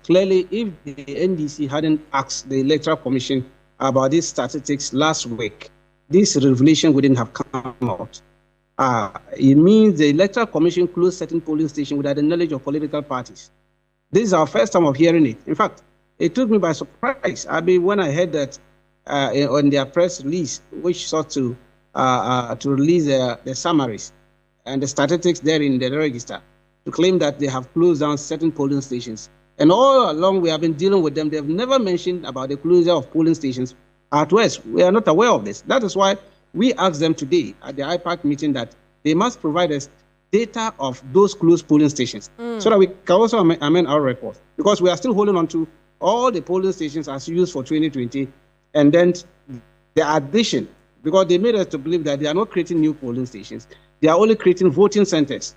clearly, if the NDC hadn't asked the Electoral Commission about these statistics last week, this revelation wouldn't have come out. It means the Electoral Commission closed certain polling stations without the knowledge of political parties. This is our first time of hearing it. In fact, it took me by surprise. When I heard that on their press release, which sought to release the summaries and the statistics there in the register, to claim that they have closed down certain polling stations. And all along we have been dealing with them. They've never mentioned about the closure of polling stations at West. We are not aware of this. That is why we asked them today at the IPAC meeting that they must provide us data of those closed polling stations so that we can also amend our report, because we are still holding on to all the polling stations as used for 2020, and then the addition, because they made us to believe that they are not creating new polling stations, they are only creating voting centers.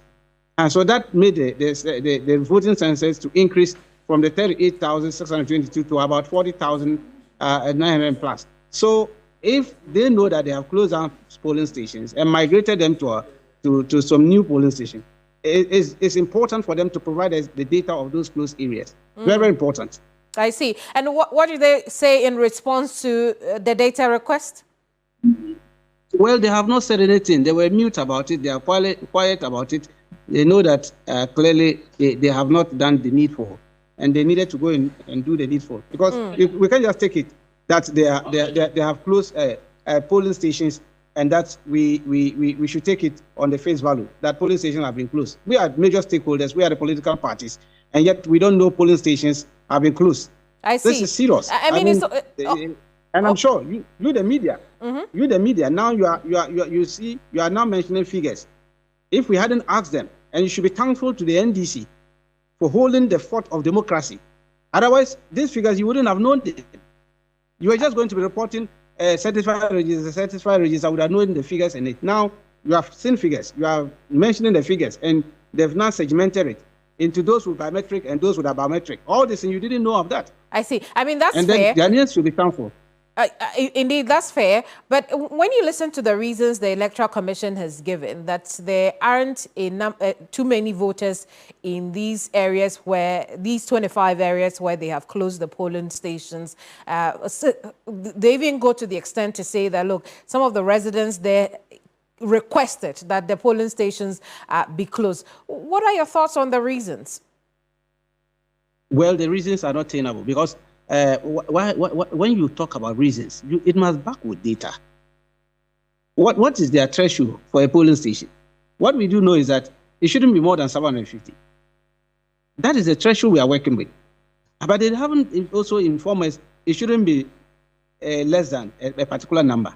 And so that made the voting centers to increase from the 38,622 to about 40,900 plus. So if they know that they have closed down polling stations and migrated them to some new polling stations, it's important for them to provide us the data of those closed areas. Very, very important. I see. And what did they say in response to the data request? Well, they have not said anything. They were mute about it. They are quiet about it. They know that clearly they have not done the needful, and they needed to go in and do the needful, because we can't just take it that they have closed polling stations and that we should take it on the face value that polling stations have been closed. We are major stakeholders. We are the political parties, and yet we don't know polling stations have been closed. I see. This is serious. I mean and I'm sure you the media, you the media, now you are now mentioning figures. If we hadn't asked them, and you should be thankful to the NDC for holding the fort of democracy. Otherwise, these figures you wouldn't have known them. You were just going to be reporting certified register would have known the figures in it. Now you have seen figures, you are mentioning the figures, and they've now segmented it into those with biometric and those without biometric. All this, and you didn't know of that. I see. I mean, that's fair. And then Ghanaians should be thankful. Indeed, that's fair. But when you listen to the reasons the Electoral Commission has given, that there aren't too many voters in these areas these 25 areas where they have closed the polling stations, they even go to the extent to say that, look, some of the residents there requested that the polling stations be closed. What are your thoughts on the reasons? Well, the reasons are not tenable, because when you talk about reasons, it must back with data. What is their threshold for a polling station? What we do know is that it shouldn't be more than 750. That is the threshold we are working with. But they haven't also informed us it shouldn't be less than a particular number.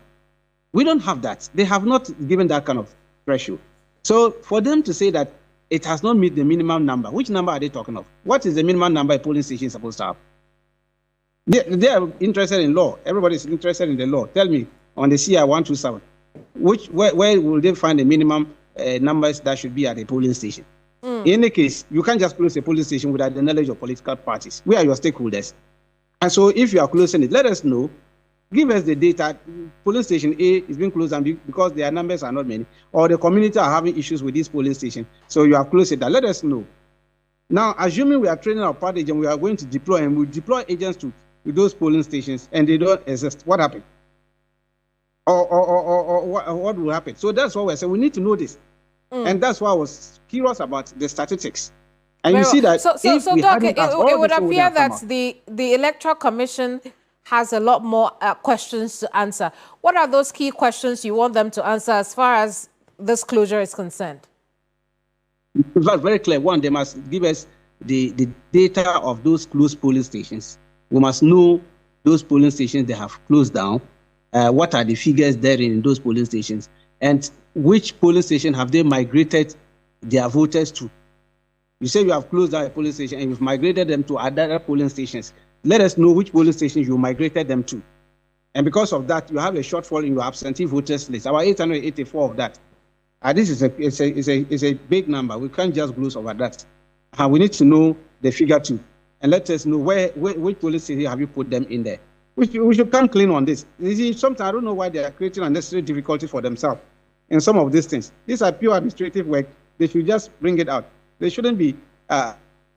We don't have that. They have not given that kind of threshold. So for them to say that it has not met the minimum number, which number are they talking of? What is the minimum number a polling station is supposed to have? They are interested in law. Everybody is interested in the law. Tell me, on the CI 127, where will they find the minimum numbers that should be at a polling station? In any case, you can't just close a polling station without the knowledge of political parties. We are your stakeholders. And so if you are closing it, let us know. Give us the data. Polling station A is being closed because their numbers are not many, or the community are having issues with this polling station. So you have closed it. Let us know. Now, assuming we are training our party agent, we are going to deploy, and we deploy agents to those polling stations, and they don't exist. What happened? Or what will happen? So that's what we're saying. We need to know this. And that's why I was curious about the statistics. And you see that so Doc, it would appear that the Electoral Commission has a lot more questions to answer. What are those key questions you want them to answer as far as this closure is concerned? That's very clear. One, they must give us the data of those closed polling stations. We must know those polling stations they have closed down. What are the figures there in those polling stations? And which polling station have they migrated their voters to? You say you have closed down a polling station and you've migrated them to other polling stations. Let us know which polling stations you migrated them to. And because of that, you have a shortfall in your absentee voters list, about 884 of that. This is a big number. We can't just gloss over that. We need to know the figure too. And let us know which polling station have you put them in there. We should come clean on this. You see, sometimes I don't know why they are creating unnecessary difficulty for themselves in some of these things. These are pure administrative work. They should just bring it out. They shouldn't be